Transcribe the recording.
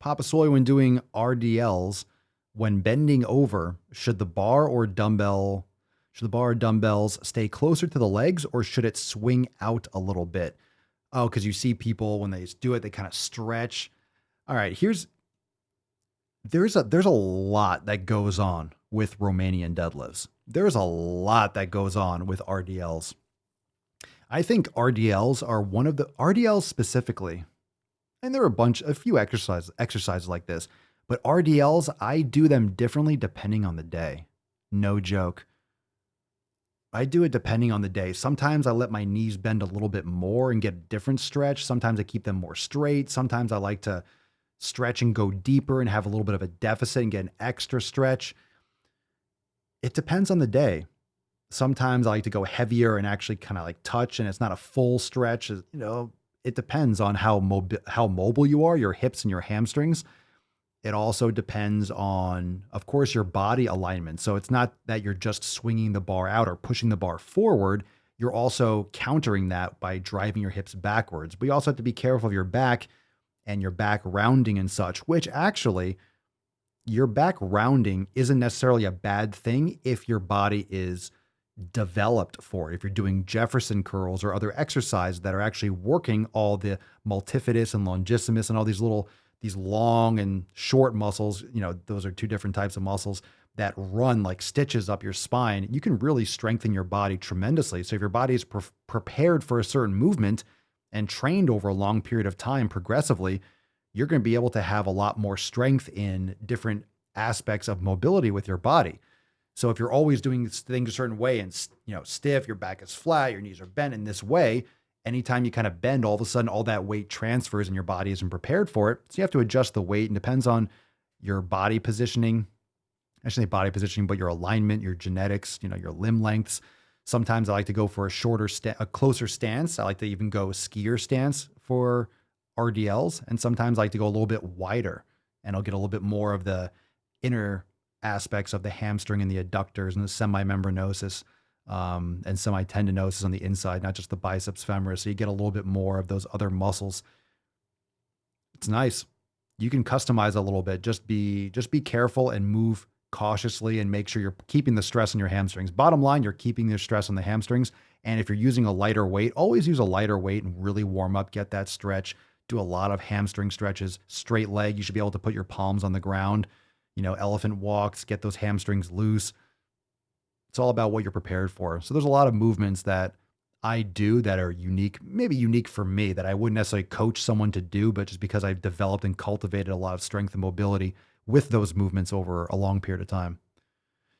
Papa Soy, when doing RDLs, when bending over, should the bar or dumbbells stay closer to the legs or should it swing out a little bit? Oh, because you see people when they do it, they kind of stretch. All right, there's a lot that goes on with Romanian deadlifts. There's a lot that goes on with RDLs. I think RDLs are one of the RDLs specifically, and there are a few exercises like this, but RDLs, I do them differently depending on the day. No joke. I do it depending on the day. Sometimes I let my knees bend a little bit more and get a different stretch. Sometimes I keep them more straight. Sometimes I like to stretch and go deeper and have a little bit of a deficit and get an extra stretch. It depends on the day. Sometimes I like to go heavier and actually kind of like touch, and it's not a full stretch. It depends on how mobile you are, your hips and your hamstrings. It also depends on, of course, your body alignment. So it's not that you're just swinging the bar out or pushing the bar forward. You're also countering that by driving your hips backwards. But you also have to be careful of your back and your back rounding and such, which actually your back rounding isn't necessarily a bad thing if your body is developed for it. If you're doing Jefferson curls or other exercises that are actually working all the multifidus and longissimus and all these long and short muscles, those are two different types of muscles that run like stitches up your spine, you can really strengthen your body tremendously. So if your body is prepared for a certain movement and trained over a long period of time progressively, you're going to be able to have a lot more strength in different aspects of mobility with your body. So if you're always doing things a certain way and, stiff, your back is flat, your knees are bent in this way, anytime you kind of bend, all of a sudden, all that weight transfers and your body isn't prepared for it. So you have to adjust the weight, and depends on your body positioning. I shouldn't say body positioning, but your alignment, your genetics, your limb lengths. Sometimes I like to go for a closer stance. I like to even go skier stance for RDLs. And sometimes I like to go a little bit wider, and I'll get a little bit more of the inner aspects of the hamstring and the adductors and the semimembranosus and semitendinosus on the inside, not just the biceps femoris. So you get a little bit more of those other muscles. It's nice. You can customize a little bit. Just be careful and move cautiously and make sure you're keeping the stress on your hamstrings. Bottom line, you're keeping the stress on the hamstrings. And if you're using a lighter weight, always use a lighter weight and really warm up, get that stretch. Do a lot of hamstring stretches. Straight leg, you should be able to put your palms on the ground. Elephant walks, get those hamstrings loose. It's all about what you're prepared for. So there's a lot of movements that I do that are unique, maybe unique for me, that I wouldn't necessarily coach someone to do, but just because I've developed and cultivated a lot of strength and mobility with those movements over a long period of time.